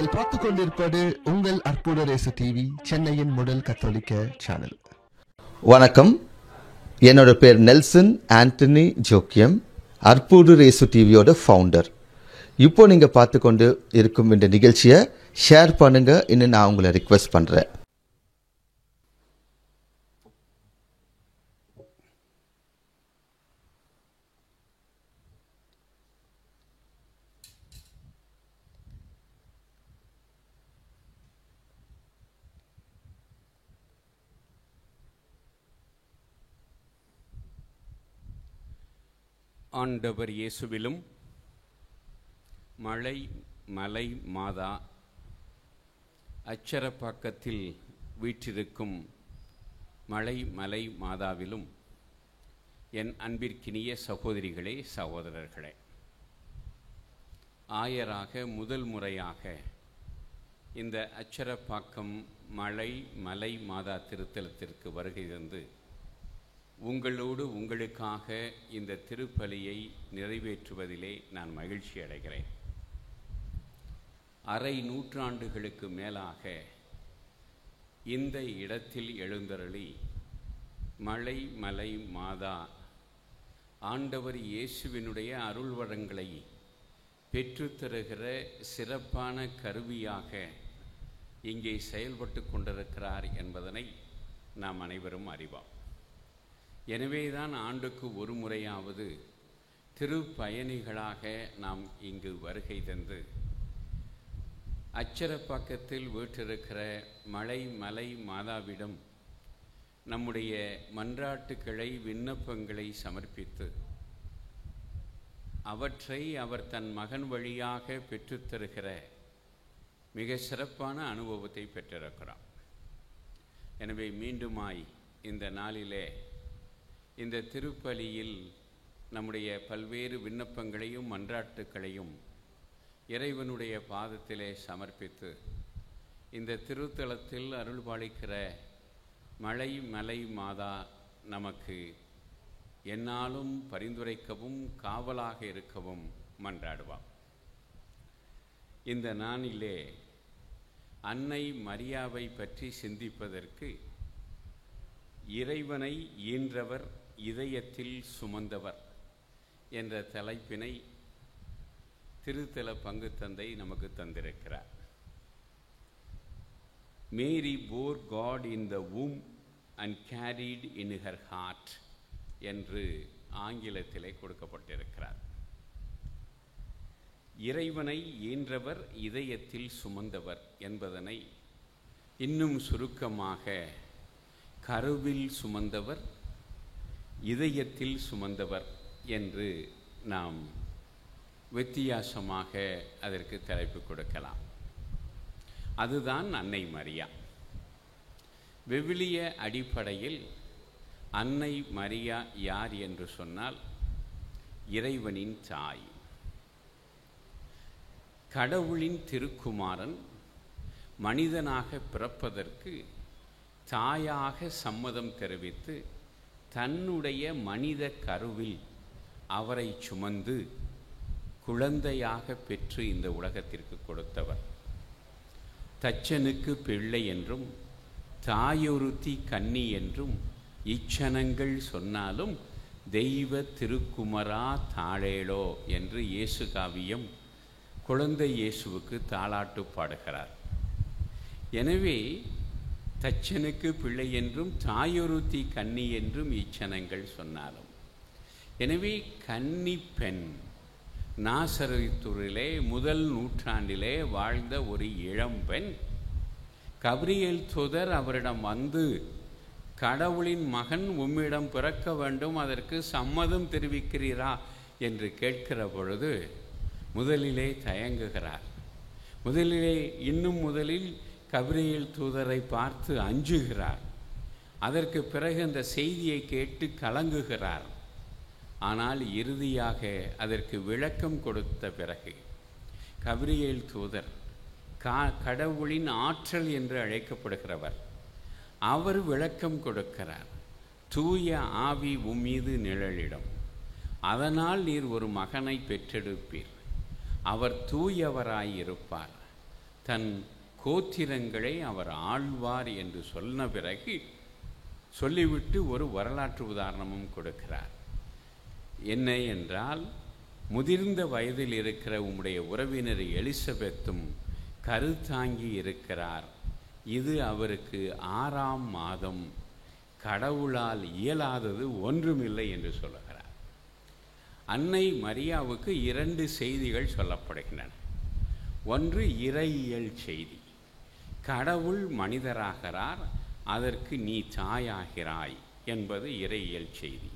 நீங்கள் பார்த்து கொண்டிருப்பது உங்கள் அற்புத ரேசு டிவி, சென்னையின் முதல் கத்தோலிக்க சேனல். வணக்கம், என்னோட பேர் நெல்சன் ஆண்டனி ஜோக்கியம், அற்புத ரேசு டிவியோட ஃபவுண்டர். இப்போ நீங்கள் பார்த்து கொண்டு இருக்கும் இந்த நிகழ்ச்சியை ஷேர் பண்ணுங்க இன்னும் நான் உங்களை ரிக்வெஸ்ட் பண்ணுறேன். ஆண்டவர் இயேசுவிலும் மலை மலை மாதா அச்சரப்பாக்கத்தில் வீற்றிருக்கும் மலை மலை மாதாவிலும் என் அன்பிற்கினிய சகோதரிகளே, சகோதரர்களே, ஆயராக முதல் முறையாக இந்த அச்சரப்பாக்கம் மலை மலை மாதா திருத்தலத்திற்கு வருகை தந்து உங்களோடு உங்களுக்காக இந்த திருப்பலியை நிறைவேற்றுவதிலே நான் மகிழ்ச்சி அடைகிறேன். அரை நூற்றாண்டுகளுக்கு மேலாக இந்த இடத்தில் எழுந்தருளி மலை மலை மாதா ஆண்டவர் இயேசுவினுடைய அருள்வரங்களை பெற்றுத்தருகிற சிறப்பான கருவியாக இங்கே செயல்பட்டு கொண்டிருக்கிறார் என்பதனை நாம் அனைவரும் அறிவோம். எனவேதான் ஆண்டுக்கு ஒரு முறையாவது திருப்பயணிகளாக நாம் இங்கு வருகை தந்து அச்சரப்பாக்கத்தில் வீற்றிருக்கிற மலை மலை மாதாவிடம் நம்முடைய மன்றாட்டுக்களை, விண்ணப்பங்களை சமர்ப்பித்து அவற்றை அவர் தன் மகன் வழியாக பெற்றுத்தருகிற மிக சிறப்பான அனுபவத்தை பெற்றிருக்கிறார். எனவே மீண்டுமாய் இந்த நாளிலே இந்த திருப்பலியில் நம்முடைய பல்வேறு விண்ணப்பங்களையும் மன்றாட்டுக்களையும் இறைவனுடைய பாதத்திலே சமர்ப்பித்து இந்த திருத்தலத்தில் அருள்பாலிக்கிற மலை மலை மாதா நமக்கு எந்நாளும் பரிந்துரைக்கவும் காவலாக இருக்கவும் மன்றாடுவார். இந்த நாளிலே அன்னை மரியாவை பற்றி சிந்திப்பதற்கு இறைவனை ஈன்றவர் இதயத்தில் சுமந்தவர் என்ற தலைப்பினை திருத்தல பங்கு தந்தை நமக்கு தந்திருக்கிறார். மேரி bore God in the womb and carried in her heart என்று ஆங்கிலத்திலே கொடுக்கப்பட்டிருக்கிறார். இறைவனை ஈன்றவர் இதயத்தில் சுமந்தவர் என்பதனை இன்னும் சுருக்கமாக கருவில் சுமந்தவர், இதயத்தில் சுமந்தவர் என்று நாம் வித்தியாசமாக அதற்கு தலைப்பு கொடுக்கலாம். அதுதான் அன்னை மரியா. விவிலிய அடிப்படையில் அன்னை மரியா யார் என்று சொன்னால் இறைவனின் தாய், கடவுளின் திருக்குமாரன் மனிதனாக பிறப்பதற்கு தாயாக சம்மதம் தெரிவித்து தன்னுடைய மனித கருவில் அவரை சுமந்து குழந்தையாக பெற்று இந்த உலகத்திற்கு கொடுத்தவர். தச்சனுக்கு பிள்ளை என்றும் தாயொருத்தி கன்னி என்றும் இச்சனங்கள் சொன்னாலும் தெய்வ திருக்குமரா தாழேளோ என்று இயேசு காவியம் குழந்தை இயேசுவுக்கு தாலாட்டு பாடுகிறார். எனவே தச்சனுக்கு பிள்ளை என்றும் தாயொருத்தி கன்னி என்றும் இச்சனங்கள் சொன்னாலும், எனவே கன்னி பெண் நாசரேத்திலே முதல் நூற்றாண்டிலே வாழ்ந்த ஒரு இளம்பெண் கபிரியேல் தூதர் அவரிடம் வந்து கடவுளின் மகன் உம்மிடம் பிறக்க வேண்டும், அதற்கு சம்மதம் தெரிவிக்கிறீரா என்று கேட்கிற பொழுது முதலிலே தயங்குகிறார். முதலில் கபிரியேல் தூதரை பார்த்து அஞ்சுகிறார். அதற்கு பிறகு அந்த செய்தியை கேட்டு கலங்குகிறார். ஆனால் இறுதியாக அதற்கு விளக்கம் கொடுத்த பிறகு கபிரியேல் தூதர் கடவுளின் ஆற்றல் என்று அழைக்கப்படுகிறவர், அவர் விளக்கம் கொடுக்கிறார். தூய ஆவி உம்மீது நிழலிடும், அதனால் நீர் ஒரு மகனை பெற்றெடுப்பீர், அவர் தூயவராயிருப்பார், தன் கோத்திரங்களை அவர் ஆழ்வார் என்று சொன்ன பிறகு சொல்லிவிட்டு ஒரு வரலாற்று உதாரணமும் கொடுக்கிறார். என்ன என்றால், முதிர்ந்த வயதில் இருக்கிற உம்முடைய உறவினர் எலிசபெத்தும் கருத்தாங்கி இருக்கிறார். இது அவருக்கு 6ஆம் மாதம். கடவுளால் இயலாதது ஒன்றுமில்லை என்று சொல்லுகிறார். அன்னை மரியாவுக்கு 2 செய்திகள் சொல்லப்படுகின்றன. ஒன்று இறையியல் செய்தி. கடவுள் மனிதராகிறார், அதற்கு நீ தாயாகிறாய் என்பது இறையியல் செய்தி.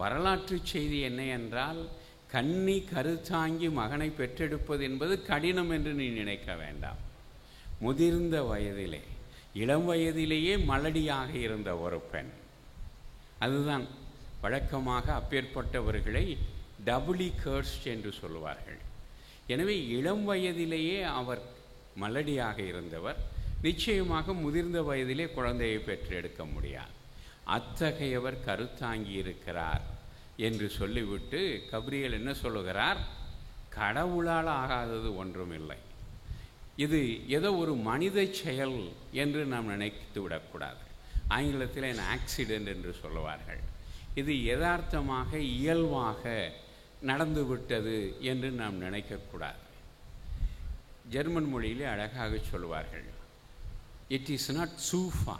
வரலாற்று செய்தி என்ன என்றால், கன்னி கருத்தாங்கி மகனை பெற்றெடுப்பது என்பது கடினம் என்று நீ நினைக்க வேண்டாம். முதிர்ந்த வயதிலே, இளம் வயதிலேயே மலடியாக இருந்த ஒரு பெண். அதுதான் வழக்கமாக அப்பேற்பட்டவர்களை டபுளி கர்ஸ்ட் என்று சொல்லுவார்கள். எனவே இளம் வயதிலேயே அவர் மலடியாக இருந்தவர். நிச்சயமாக முதிர்ந்த வயதிலே குழந்தையை பெற்றெடுக்க முடியாது. அத்தகையவர் கருத்தாங்கி இருக்கிறார் என்று சொல்லிவிட்டு கபிரியேல் என்ன சொல்லுகிறார்? கடவுளால் ஆகாதது ஒன்றுமில்லை. இது ஏதோ ஒரு மனித செயல் என்று நாம் நினைத்து விடக்கூடாது. ஆங்கிலத்தில் ஆக்சிடென்ட் என்று சொல்லுவார்கள். இது யதார்த்தமாக இயல்பாக நடந்துவிட்டது என்று நாம் நினைக்கக்கூடாது. ஜெர்மன் மொழியிலே அழகாக சொல்லுவார்கள், இட் இஸ் நாட் சூஃபா,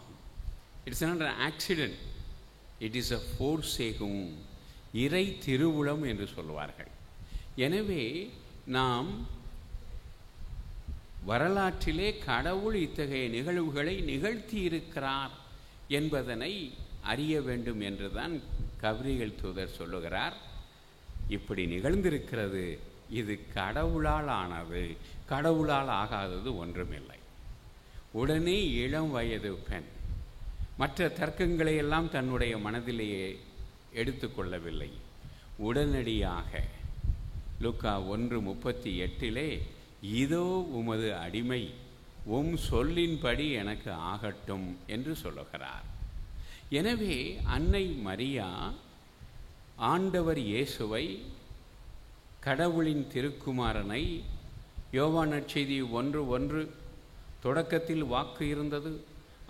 it's not an accident, it is a ஃபோர்சேகும், இறை திருவுளம் என்று சொல்லுவார்கள். எனவே நாம் வரலாற்றிலே கடவுள் இத்தகைய நிகழ்வுகளை நிகழ்த்தி இருக்கிறார் என்பதனை அறிய வேண்டும் என்றுதான் கபிரியேல் தூதர் சொல்லுகிறார். இப்படி நிகழ்ந்திருக்கிறது, இது கடவுளால் ஆனது, கடவுளால் ஆகாதது ஒன்றுமில்லை. உடனே இளம் வயது பெண் மற்ற தர்க்கங்களை எல்லாம் தன்னுடைய மனதிலேயே எடுத்துக்கொள்ளவில்லை. உடனடியாக லூக்கா 1:38 இதோ உமது அடிமை, உம் சொல்லின்படி எனக்கு ஆகட்டும் என்று சொல்லுகிறார். எனவே அன்னை மரியா ஆண்டவர் இயேசுவை, கடவுளின் திருக்குமாரனை, யோவான் நற்செய்தி 1:1 தொடக்கத்தில் வாக்கு இருந்தது,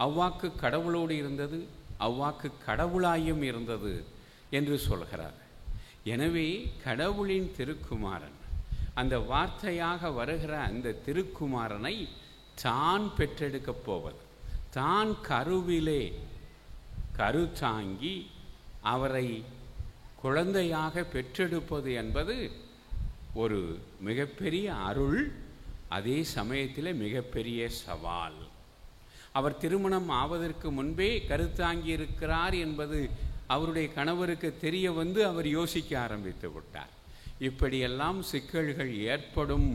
அவ்வாக்கு கடவுளோடு இருந்தது, அவ்வாக்கு கடவுளாயும் இருந்தது என்று சொல்கிறார். எனவே கடவுளின் திருக்குமாரன், அந்த வார்த்தையாக வருகிற அந்த திருக்குமாரனை தான் பெற்றெடுக்கப் போவது, தான் கருவிலே கருத்தாங்கி அவரை குழந்தையாக பெற்றெடுப்பது என்பது ஒரு மிகப்பெரிய அருள், அதே சமயத்தில் மிகப்பெரிய சவால். அவர் திருமணம் ஆவதற்கு முன்பே கருத்தாங்கி இருக்கிறார் என்பது அவருடைய கணவருக்கு தெரிய வந்து அவர் யோசிக்க ஆரம்பித்து விட்டார். இப்படியெல்லாம் சிக்கல்கள் ஏற்படும்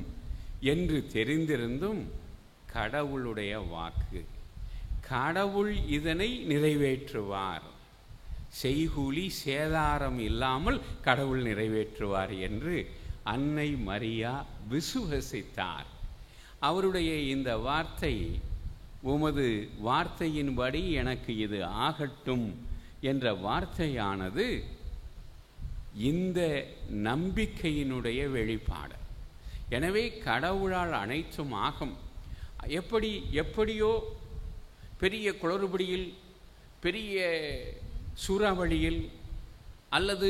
என்று தெரிந்திருந்தும் கடவுளுடைய வாக்கு, கடவுள் இதனை நிறைவேற்றுவார், செய்கூலி சேதாரம் இல்லாமல் கடவுள் நிறைவேற்றுவார் என்று அன்னை மரியா விசுவசித்தார். அவருடைய இந்த வார்த்தை, உமது வார்த்தையின்படி எனக்கு இது ஆகட்டும் என்ற வார்த்தையானது இந்த நம்பிக்கையினுடைய வெளிப்பாடு. எனவே கடவுளால் அனைத்தும் ஆகும். எப்படியோ பெரிய குளறுபடியில், பெரிய சூறாவளியில் அல்லது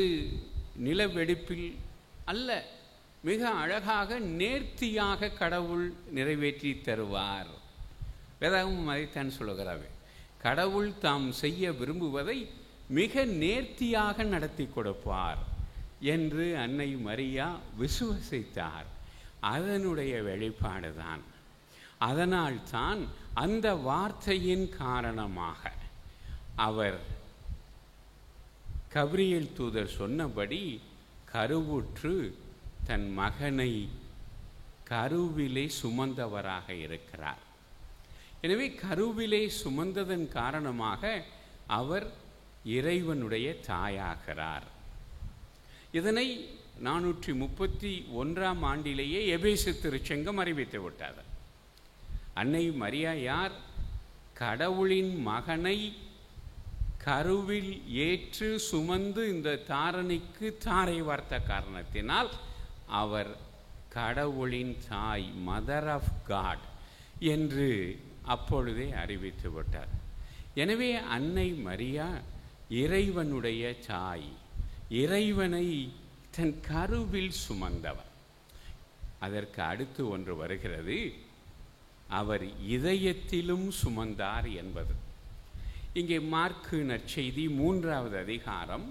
நிலவெடிப்பில் அல்ல, மிக அழகாக நேர்த்தியாக கடவுள் நிறைவேற்றி தருவார். வேதாகமும் அதைத்தான் சொல்லுகிறாவே, கடவுள் தாம் செய்ய விரும்புவதை மிக நேர்த்தியாக நடத்தி கொடுப்பார் என்று அன்னை மரியா விசுவசித்தார். அதனுடைய வெளிப்பாடுதான். அதனால்தான் அந்த வார்த்தையின் காரணமாக அவர் கபிரியேல் தூதர் சொன்னபடி கருவுற்று தன் மகனை கருவிலே சுமந்தவராக இருக்கிறார். எனவே கருவிலே சுமந்ததன் காரணமாக அவர் இறைவனுடைய தாயாகிறார். இதனை 431ஆம் ஆண்டிலேயே எபேசு திருச்சங்கம் அறிவித்து விட்டார். அன்னை மரியா யார்? கடவுளின் மகனை கருவில் ஏற்று சுமந்து இந்த தாரணிக்கு தாரை வார்த்த காரணத்தினால் அவர் கடவுளின் தாய், மதர் ஆஃப் காட் என்று அப்பொழுதே அறிவித்து விட்டார். எனவே அன்னை மரியா இறைவனுடைய தாய், இறைவனை தன் கருவில் சுமந்தவர். அதற்கு அடுத்து ஒன்று வருகிறது, அவர் இதயத்திலும் சுமந்தார் என்பது. இங்கே மார்க்கு நற்செய்தி 3வது அதிகாரம்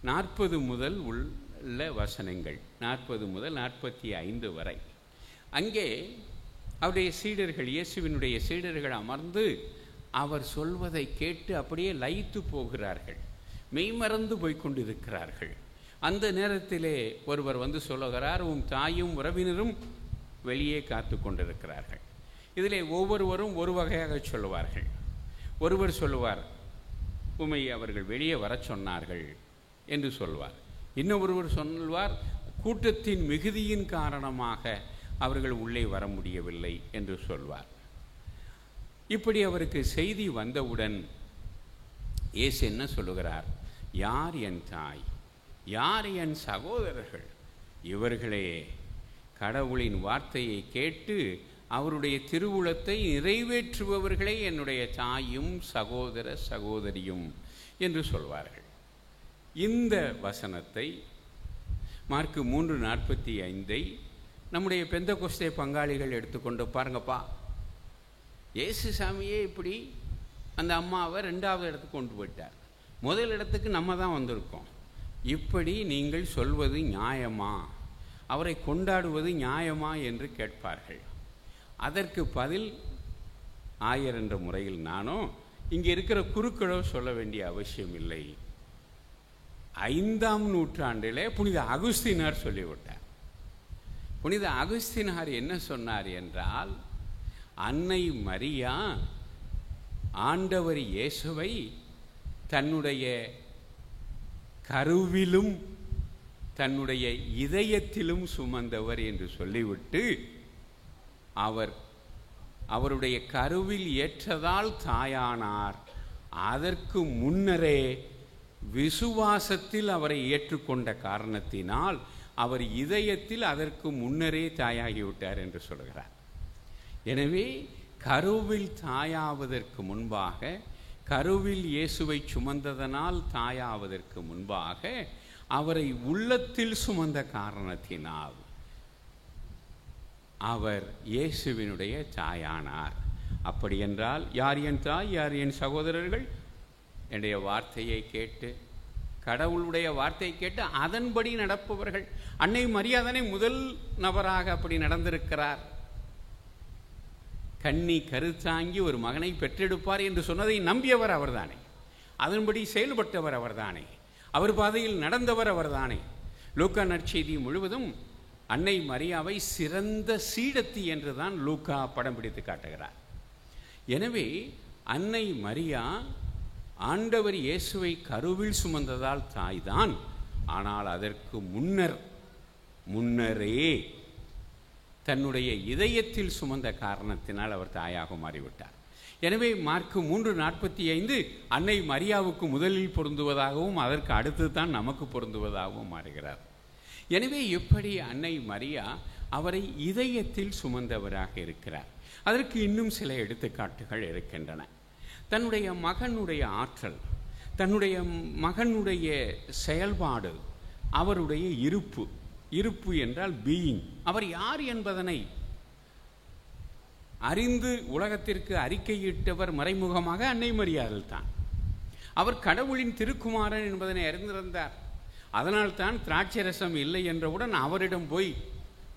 40 முதல் உள்ள வசனங்கள், 40 முதல் 45 வரை. அங்கே அவருடைய சீடர்கள், இயேசுவினுடைய சீடர்கள் அமர்ந்து அவர் சொல்வதை கேட்டு அப்படியே லயித்து போகிறார்கள், மெய்மறந்து போய்கொண்டிருக்கிறார்கள். அந்த நேரத்திலே ஒருவர் வந்து சொல்லுகிறார், உன் தாயும் உறவினரும் வெளியே காத்து கொண்டிருக்கிறார்கள். இதிலே ஒவ்வொருவரும் ஒரு வகையாக சொல்லுவார்கள். ஒருவர் சொல்லுவார், உம்மை அவர்கள் வெளியே வர சொன்னார்கள் என்று சொல்வார். இன்னொருவர் சொல்வார், கூட்டத்தின் மிகுதியின் காரணமாக அவர்கள் உள்ளே வர முடியவில்லை என்று சொல்வார். இப்படி அவருக்கு செய்தி வந்தவுடன் இயேசு என்ன சொல்லுகிறார், யார் என் தாய், யார் என் சகோதரர்கள்? இவர்களே கடவுளின் வார்த்தையை கேட்டு அவருடைய திருவுளத்தை நிறைவேற்றுபவர்களே என்னுடைய தாயும் சகோதர சகோதரியும் என்று சொல்வார்கள். இந்த வசனத்தை மார்க்கு 3:45 நம்முடைய பெந்தகோஸ்தே பங்காளிகள் எடுத்துக்கொண்டு பாருங்கப்பா, இயேசு சாமியே இப்படி அந்த அம்மாவை 2வது இடத்துக்கு கொண்டு போயிட்டார், முதல் இடத்துக்கு நம்ம தான் வந்திருக்கோம், இப்படி நீங்கள் சொல்வது நியாயமா, அவரை கொண்டாடுவது நியாயமா என்று கேட்பார்கள். அதற்கு பதில் ஆயர் என்ற முறையில் நானும் இங்கே இருக்கிற குருக்களோ சொல்ல வேண்டிய அவசியம் இல்லை. 5ஆம் நூற்றாண்டிலே புனித அகுஸ்தினார் சொல்லிவிட்டார். புனித அகுஸ்தினார் என்ன சொன்னார் என்றால், அன்னை மரியா ஆண்டவர் இயேசுவை தன்னுடைய கருவிலும் தன்னுடைய இதயத்திலும் சுமந்தவர் என்று சொல்லிவிட்டு, அவருடைய கருவில் ஏற்றதால் தாயானார், அதற்கு முன்னரே விசுவாசத்தில் அவரை ஏற்றுக்கொண்ட காரணத்தினால் அவர் இதயத்தில் அதற்கு முன்னரே தாயாகிவிட்டார் என்று சொல்கிறார். எனவே கருவில் தாயாவதற்கு முன்பாக, கருவில் இயேசுவை சுமந்ததனால் தாயாவதற்கு முன்பாக அவரை உள்ளத்தில் சுமந்த காரணத்தினால் அவர் இயேசுவினுடைய தாயானார். அப்படி என்றால் யார் என் தாய், யார் என் சகோதரர்கள்? என்னுடைய வார்த்தையை கேட்டு, கடவுளுடைய வார்த்தையை கேட்டு அதன்படி நடப்பவர்கள். அன்னை மரியாதனை முதல் நபராக அப்படி நடந்திருக்கிறார். கன்னி கருத்தாங்கி ஒரு மகனை பெற்றெடுப்பார் என்று சொன்னதை நம்பியவர் அவர்தானே, அதன்படி செயல்பட்டவர் அவர்தானே, அவர் பாதையில் நடந்தவர் அவர்தானே. லூக்கா நற்செய்தி முழுவதும் அன்னை மரியாவை சிறந்த சீடத்தி என்றுதான் லூக்கா படம் பிடித்து காட்டுகிறார். எனவே அன்னை மரியா ஆண்டவர் இயேசுவை கருவில் சுமந்ததால் தாய்தான். ஆனால் அதற்கு முன்னரே தன்னுடைய இதயத்தில் சுமந்த காரணத்தினால் அவர் தாயாக மாறிவிட்டார். எனவே மார்க்கு 3:45 அன்னை மரியாவுக்கு முதலில் பொருந்துவதாகவும் அதற்கு அடுத்து தான் நமக்கு பொருந்துவதாகவும் மாறுகிறார். எனவே எப்படி அன்னை மரியா அவரை இதயத்தில் சுமந்தவராக இருக்கிறார்? அதற்கு இன்னும் சில எடுத்துக்காட்டுகள் இருக்கின்றன. தன்னுடைய மகனுடைய ஆற்றல், தன்னுடைய மகனுடைய செயல்பாடு, அவருடைய இருப்பு என்றால் பீயிங், அவர் யார் என்பதனை அறிந்து உலகத்திற்கு அறிக்கையிட்டவர் மறைமுகமாக அன்னை மரியாள் தான். அவர் கடவுளின் திருக்குமாரன் என்பதனை அறிந்திருந்தார். அதனால்தான் திராட்சை ரசம் இல்லை என்றவுடன் அவரிடம் போய்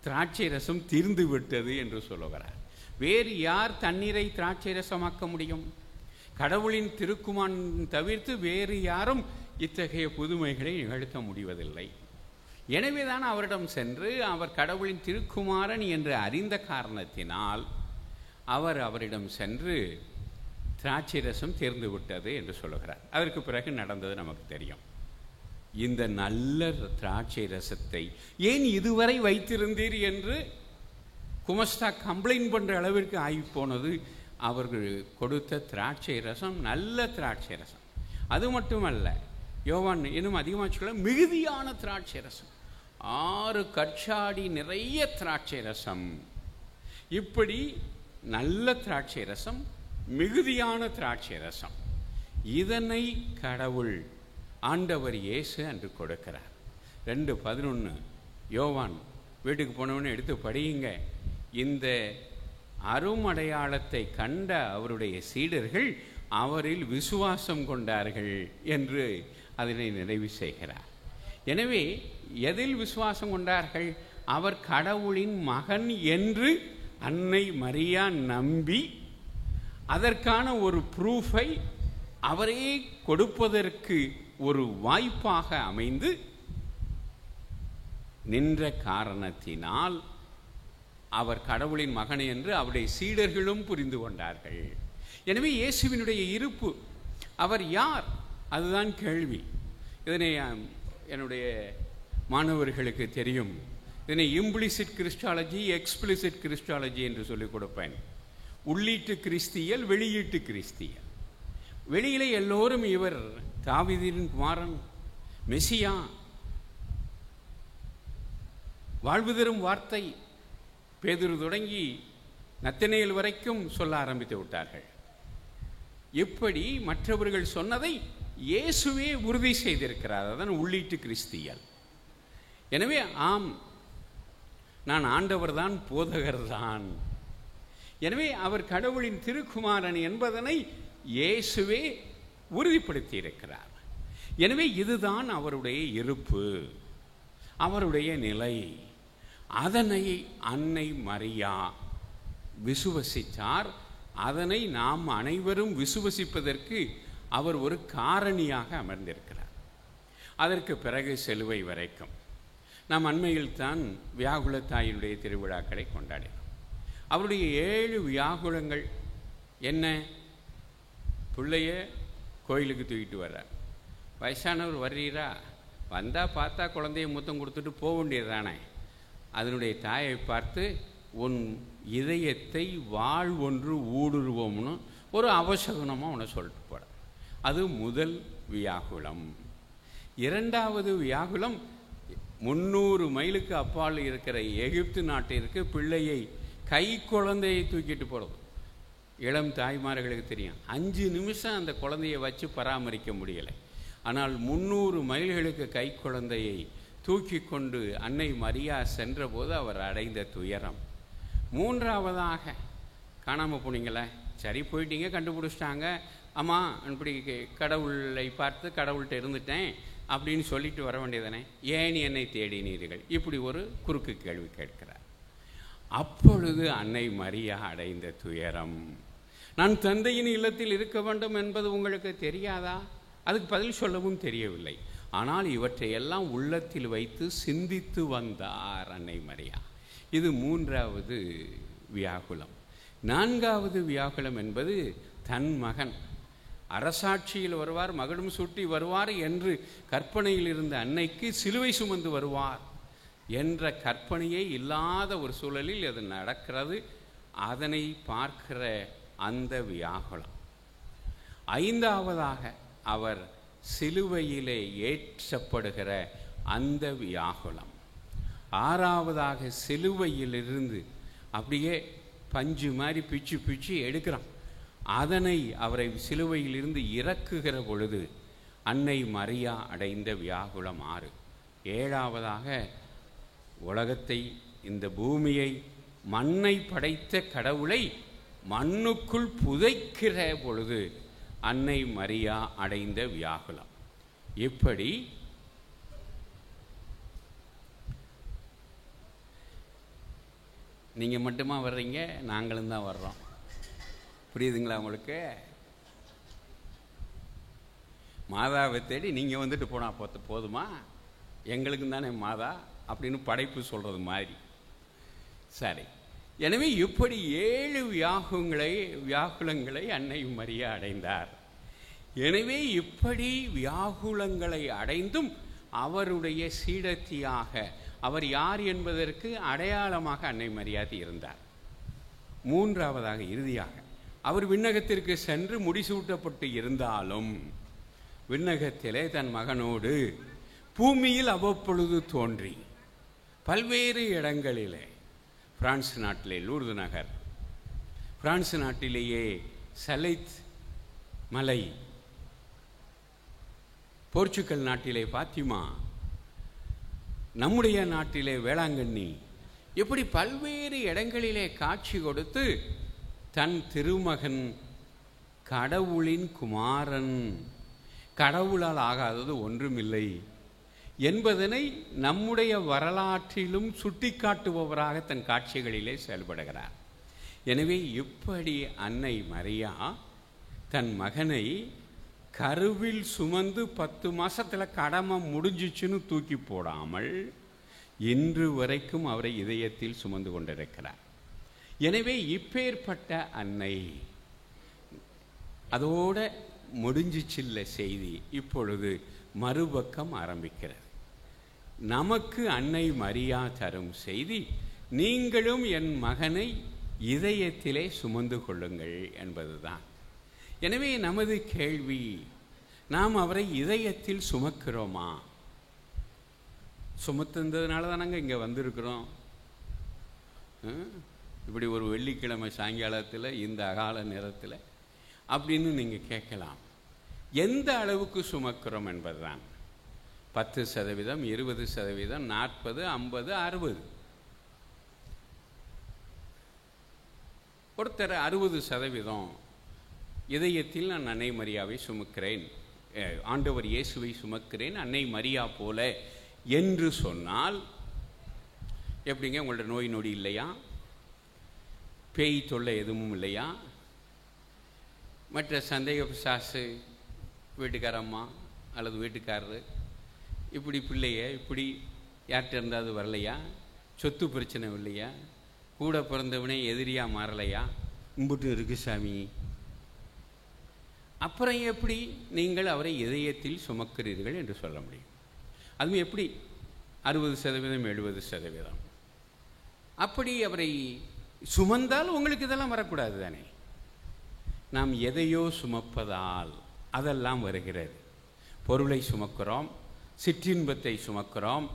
திராட்சை ரசம் தீர்ந்து விட்டது என்று சொல்லுகிறார். வேறு யார் தண்ணீரை திராட்சை ரசமாக்க முடியும்? கடவுளின் திருக்குமாரன் தவிர்த்து வேறு யாரும் இத்தகைய புதுமைகளை நிகழ்த்த முடிவதில்லை. எனவேதான் அவரிடம் சென்று அவர் கடவுளின் திருக்குமாரன் என்று அறிந்த காரணத்தினால் அவரிடம் சென்று திராட்சை ரசம் தீர்ந்து விட்டது என்று சொல்லுகிறார். அதற்கு பிறகு நடந்தது நமக்கு தெரியும். இந்த நல்ல திராட்சை ரசத்தை ஏன் இதுவரை வைத்திருந்தீர் என்று குமஸ்தா கம்ப்ளைண்ட் பண்ணுற அளவிற்கு ஆகி போனது. அவர்கள் கொடுத்த திராட்சை ரசம் நல்ல திராட்சை ரசம். அது மட்டுமல்ல, யோவான் இன்னும் அதிகமாக சொல்ல, மிகுதியான திராட்சை ரசம், 6 கற்சாடி நிறைய திராட்சை ரசம். இப்படி நல்ல திராட்சை ரசம், மிகுதியான திராட்சை ரசம். இதனை கடவுள் ஆண்டவர் இயேசு அன்று கொடுக்கிறார். 2:11 யோவான் வீட்டுக்கு போனவொன்னு எடுத்து படியுங்க. இந்த அருமடையாளத்தை கண்ட அவருடைய சீடர்கள் அவரில் விசுவாசம் கொண்டார்கள் என்று அதனை நிறைவு செய்கிறார். எனவே எதில் விசுவாசம் கொண்டார்கள்? அவர் கடவுளின் மகன் என்று அன்னை மரியா நம்பி அதற்கான ஒரு ப்ரூஃபை அவரே கொடுப்பதற்கு ஒரு வாய்ப்பாக அமைந்து நின்ற காரணத்தினால் அவர் கடவுளின் மகன் என்று அவருடைய சீடர்களும் புரிந்து கொண்டார்கள். எனவே இயேசுவினுடைய இருப்பு, அவர் யார், அதுதான் கேள்வி. இதனை என்னுடைய மாணவர்களுக்கு தெரியும். இதனை இம்ப்ளிசிட் கிறிஸ்டாலஜி, எக்ஸ்பிளிசிட் கிறிஸ்டாலஜி என்று சொல்லிக் கொடுப்பேன். உள்ளீட்டு கிறிஸ்தியல், வெளியீட்டு கிறிஸ்தியல். வெளியிலே எல்லோரும் இவர் தாவீதின் குமாரன், மெசியா, வாழ்வு தரும் வார்த்தை, பேதுரு தொடங்கி நத்தனேல் வரைக்கும் சொல்ல ஆரம்பித்து விட்டார்கள். இப்படி மற்றவர்கள் சொன்னதை இயேசுவே உறுதி செய்திருக்கிறார். அதான் உள்ளீட்டு கிறிஸ்தியல். எனவே ஆம், நான் ஆண்டவர் தான், போதகர் தான். எனவே அவர் கடவுளின் திருக்குமாரன் என்பதனை இயேசுவே உறுதிப்படுத்தி இருக்கிறார். எனவே இதுதான் அவருடைய இருப்பு, அவருடைய நிலை. அதனை அன்னை மரியா விசுவசித்தார். அதனை நாம் அனைவரும் விசுவசிப்பதற்கு அவர் ஒரு காரணியாக அமர்ந்திருக்கிறார். அதற்கு பிறகு சிலுவை வரைக்கும் நாம் அண்மையில் தான் வியாகுலத்தாயினுடைய திருவிழாக்களை கொண்டாடினோம். அவருடைய 7 வியாகுலங்கள் என்ன? பிள்ளைய கோயிலுக்கு தூக்கிட்டு வர்றார். வயசானவர் வர்றீரா, வந்தால் பார்த்தா குழந்தைய முத்தம் கொடுத்துட்டு போக வேண்டியதுதானே. அதனுடைய தாயை பார்த்து, உன் இதயத்தை வாழ் ஒன்று ஊடுருவோம்னு ஒரு அவசகுணமாக உன்னை சொல்லிட்டு போட. அது முதல் வியாகுலம். 2வது வியாகுலம் 300 மைலுக்கு அப்பால் இருக்கிற எகிப்து நாட்டிற்கு பிள்ளையை, கை குழந்தையை தூக்கிட்டு போகிறது. இளம் தாய்மார்களுக்கு தெரியும், 5 நிமிஷம் அந்த குழந்தையை வச்சு பராமரிக்க முடியலை. ஆனால் 300 மைல்களுக்கு கை குழந்தையை தூக்கி கொண்டு அன்னை மரியா சென்றபோது அவர் அடைந்த துயரம். 3வதாக காணாமல் போனீங்களே, சரி போயிட்டீங்க, கண்டுபிடிச்சிட்டாங்க, அம்மா இப்படி கடவுளை பார்த்து கடவுள்கிட்ட இருந்துட்டேன் அப்படின்னு சொல்லிட்டு வர வேண்டியதானே, ஏன் என்னை தேடினீர்கள்? இப்படி ஒரு குறுக்கு கேள்வி கேட்கிறார். அப்பொழுது அன்னை மரியா அடைந்த துயரம். நான் தந்தையின் இல்லத்தில் இருக்க வேண்டும் என்பது உங்களுக்கு தெரியாதா? அதுக்கு பதில் சொல்லவும் தெரியவில்லை. ஆனால் இவற்றை எல்லாம் உள்ளத்தில் வைத்து சிந்தித்து வந்தார் அன்னை மரியா. இது 3வது வியாகுலம். 4வது வியாகுலம் என்பது தன் மகன் அரசாட்சியில் வருவார், மகுடம் சூட்டி வருவார் என்று கற்பனையில் இருந்த அன்னைக்கு சிலுவை சுமந்து வருவார் என்ற கற்பனையே இல்லாத ஒரு சூழலில் அது நடக்கிறது. அதனை பார்க்கிற அந்த வியாகுலம். 5வதாக அவர் சிலுவையிலே ஏற்றப்படுகிற அந்த வியாகுலம். 6வதாக சிலுவையிலிருந்து அப்படியே பஞ்சு மாதிரி பிச்சு பிச்சு எடுக்கிறான். அதனை அவரை சிலுவையிலிருந்து இறக்குகிற பொழுது அன்னை மரியா அடைந்த வியாகுலம் 6. 7வதாக உலகத்தை, இந்த பூமியை, மண்ணை படைத்த கடவுளை மண்ணுக்குள் புதைக்கிற பொழுது அன்னை மரியா அடைந்த வியாகுலம். இப்படி நீங்கள் மட்டுமா வர்றீங்க, நாங்களும் தான் வர்றோம். புரியுதுங்களா உங்களுக்கு? மாதாவை தேடி நீங்கள் வந்துட்டு போனால் போதுமா? எங்களுக்கும் தானே மாதா அப்படின்னு படைப்பு சொல்கிறது மாதிரி. சரி, எனவே இப்படி 7 வியாகுலங்களை அன்னை மரியா அடைந்தார். எனவே இப்படி வியாகுலங்களை அடைந்தும் அவருடைய சீடத்தியாக, அவர் யார் என்பதற்கு அடையாளமாக அன்னை மரியாதை இருந்தார். 3வதாக இறுதியாக அவர் விண்ணகத்திற்கு சென்று முடிசூட்டப்பட்டு இருந்தாலும் விண்ணகத்திலே தன் மகனோடு பூமியில் அவ்வப்பொழுது தோன்றி பல்வேறு இடங்களிலே, பிரான்ஸ் நாட்டிலே லூர்து நகர், பிரான்ஸ் நாட்டிலேயே சலைத் மலை, போர்ச்சுகல் நாட்டிலே பாத்திமா, நம்முடைய நாட்டிலே வேளாங்கண்ணி, இப்படி பல்வேறு இடங்களிலே காட்சி கொடுத்து தன் திருமகன் கடவுளின் குமாரன், கடவுளால் ஆகாதது ஒன்றுமில்லை என்பதனை நம்முடைய வரலாற்றிலும் சுட்டிக்காட்டுபவராக தன் காட்சிகளிலே செயல்படுகிறார். எனவே இப்படி அன்னை மரியா தன் மகனை கருவில் சுமந்து 10 மாசத்தில் கடமை முடிஞ்சிச்சுன்னு தூக்கி போடாமல் இன்று வரைக்கும் அவரை இதயத்தில் சுமந்து கொண்டிருக்கிறார். எனவே இப்பேற்பட்ட அன்னை, அதோட முடிஞ்சிச்சில்ல செய்தி, இப்பொழுது மறுபக்கம் ஆரம்பிக்கிறது. நமக்கு அன்னை மரியா தரும் செய்தி, நீங்களும் என் மகனை இதயத்திலே சுமந்து கொள்ளுங்கள் என்பதுதான். எனவே நமது கேள்வி, நாம் அவரை இதயத்தில் சுமக்கிறோமா? சுமத்துனதுனால தான் நாங்கள் இங்கே வந்திருக்கிறோம். இப்படி ஒரு வெள்ளிக்கிழமை சாயங்காலத்தில் இந்த அகால நேரத்தில் அப்படின்னு நீங்கள் கேட்கலாம். எந்த அளவுக்கு சுமக்கிறோம் என்பதுதான். 10%, 20%, 40, 50, 60. ஒருத்தர் 60% இதயத்தில் நான் அன்னை மரியாவை சுமக்கிறேன், ஆண்டவர் இயேசுவை சுமக்கிறேன் அன்னை மரியா போல என்று சொன்னால் எப்படிங்க? உங்களோட நோய் நொடி இல்லையா? பேய் தொல்லை எதுவும் இல்லையா? மற்ற சந்தேக பிசாசு வீட்டுக்காரம்மா அல்லது வீட்டுக்காரரு, இப்படி பிள்ளைய இப்படி யார்கிட்ட இருந்தாவது வரலையா? சொத்து பிரச்சனை இல்லையா? கூட பிறந்தவனே எதிரியாக மாறலையா? இம்புட்டு இருக்கு சாமி. அப்புறம் எப்படி நீங்கள் அவரை இதயத்தில் சுமக்கிறீர்கள் என்று சொல்ல முடியும்? அதுவும் எப்படி 60%, 70%? அப்படி அவரை சுமந்தால் உங்களுக்கு இதெல்லாம் வரக்கூடாது தானே. நாம் எதையோ சுமப்பதால் அதெல்லாம் வருகிறது. பொருளை சுமக்கிறோம், சிற்றின்பத்தை சுமக்கிறோம்,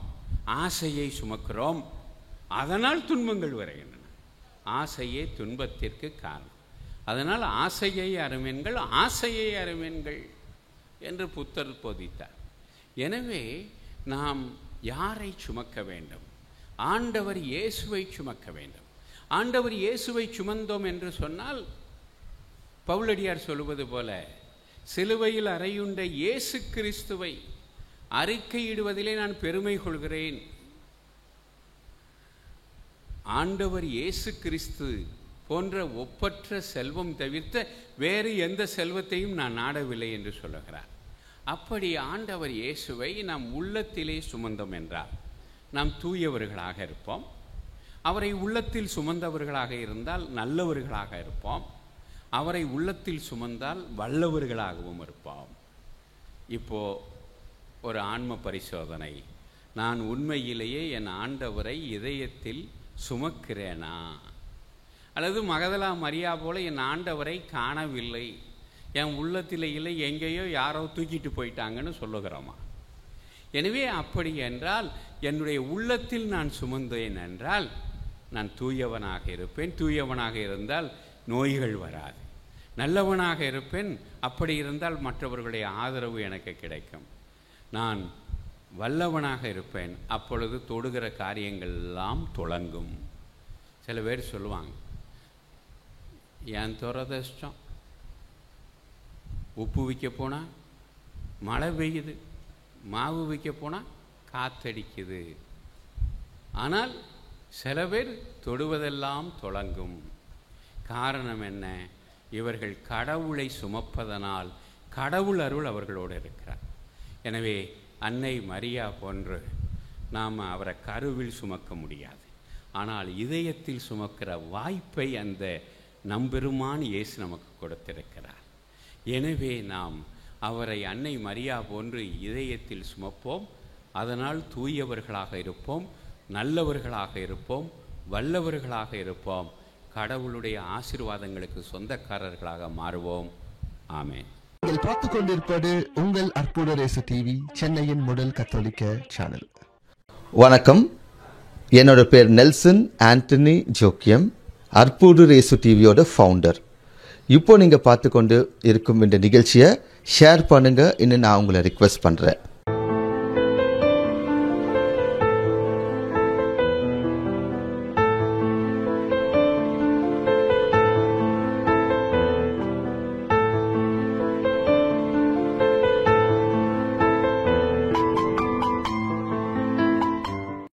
ஆசையை சுமக்கிறோம், அதனால் துன்பங்கள் வருகின்றன. ஆசையே துன்பத்திற்கு காரணம். அதனால் ஆசையை அருமென்கள், ஆசையை அருமென்கள் என்று புத்தர் போதித்தார். எனவே நாம் யாரை சுமக்க வேண்டும்? ஆண்டவர் இயேசுவை சுமக்க வேண்டும். ஆண்டவர் இயேசுவை சுமந்தோம் என்று சொன்னால், பவுலடியார் சொல்லுவது போல, சிலுவையில் அறையுண்ட இயேசு கிறிஸ்துவை அறிக்கையிடுவதிலே நான் பெருமை கொள்கிறேன். ஆண்டவர் இயேசு கிறிஸ்து போன்ற ஒப்பற்ற செல்வம் தவிர்த்த வேறு எந்த செல்வத்தையும் நான் நாடவில்லை என்று சொல்லுகிறார். அப்படி ஆண்டவர் இயேசுவை நாம் உள்ளத்திலே சுமந்தோம் என்றால் நாம் தூயவர்களாக இருப்போம். அவரை உள்ளத்தில் சுமந்தவர்களாக இருந்தால் நல்லவர்களாக இருப்போம். அவரை உள்ளத்தில் சுமந்தால் வல்லவர்களாகவும் இருப்போம். இப்போ ஒரு ஆன்ம பரிசோதனை, நான் உண்மையிலேயே என் ஆண்டவரை இதயத்தில் சுமக்கிறேனா? அல்லது மகதலா மரியா போல என் ஆண்டவரை காணவில்லை, என் உள்ளத்தில் இல்லை, எங்கேயோ யாரோ தூக்கிட்டு போயிட்டாங்கன்னு சொல்லுகிறோமா? எனவே அப்படி என்றால் என்னுடைய உள்ளத்தில் நான் சுமந்தேன் என்றால் நான் தூயவனாக இருப்பேன். தூயவனாக இருந்தால் நோய்கள் வராது. நல்லவனாக இருப்பேன். அப்படி இருந்தால் மற்றவர்களுடைய ஆதரவு எனக்கு கிடைக்கும். நான் வல்லவனாக இருப்பேன். அப்பொழுது தொடுகிற காரியங்கள் எல்லாம் தொடங்கும். சில பேர் சொல்லுவாங்க, என் துரதிஷ்டம், உப்பு விற்க போனால் மழை பெய்யுது, மாவு விற்க போனால் காத்தடிக்குது. ஆனால் சில பேர் தொடுவதெல்லாம் தொடங்கும். காரணம் என்ன? இவர்கள் கடவுளை சுமப்பதனால் கடவுள் அருள் அவர்களோடு இருக்கிறார். எனவே அன்னை மரியா போன்று நாம் அவரை கருவில் சுமக்க முடியாது. ஆனால் இதயத்தில் சுமக்கிற வாய்ப்பை அந்த நம்பெருமான் இயேசு நமக்கு கொடுத்திருக்கிறார். எனவே நாம் அவரை அன்னை மரியா போன்று இதயத்தில் சுமப்போம். அதனால் தூயவர்களாக இருப்போம், நல்லவர்களாக இருப்போம், வல்லவர்களாக இருப்போம். கடவுளுடைய ஆசீர்வாதங்களுக்கு சொந்தக்காரர்களாக மாறுவோம். ஆமென். நீங்கள் பார்த்துக் கொண்டிருப்பது உங்கள் அற்புத ரேசு டிவி, சென்னையின் முதல் கத்தோலிக்க சேனல். வணக்கம். என்னோட பேர் நெல்சன் ஆண்டனி ஜோக்கியம். அற்புடு ரேசு டிவியோட ஃபவுண்டர். இப்போ நீங்கள் பார்த்து கொண்டு இருக்கும் இந்த நிகழ்ச்சியை ஷேர் பண்ணுங்கள் இன்னும் நான் உங்களை ரிக்வெஸ்ட் பண்ணுறேன்.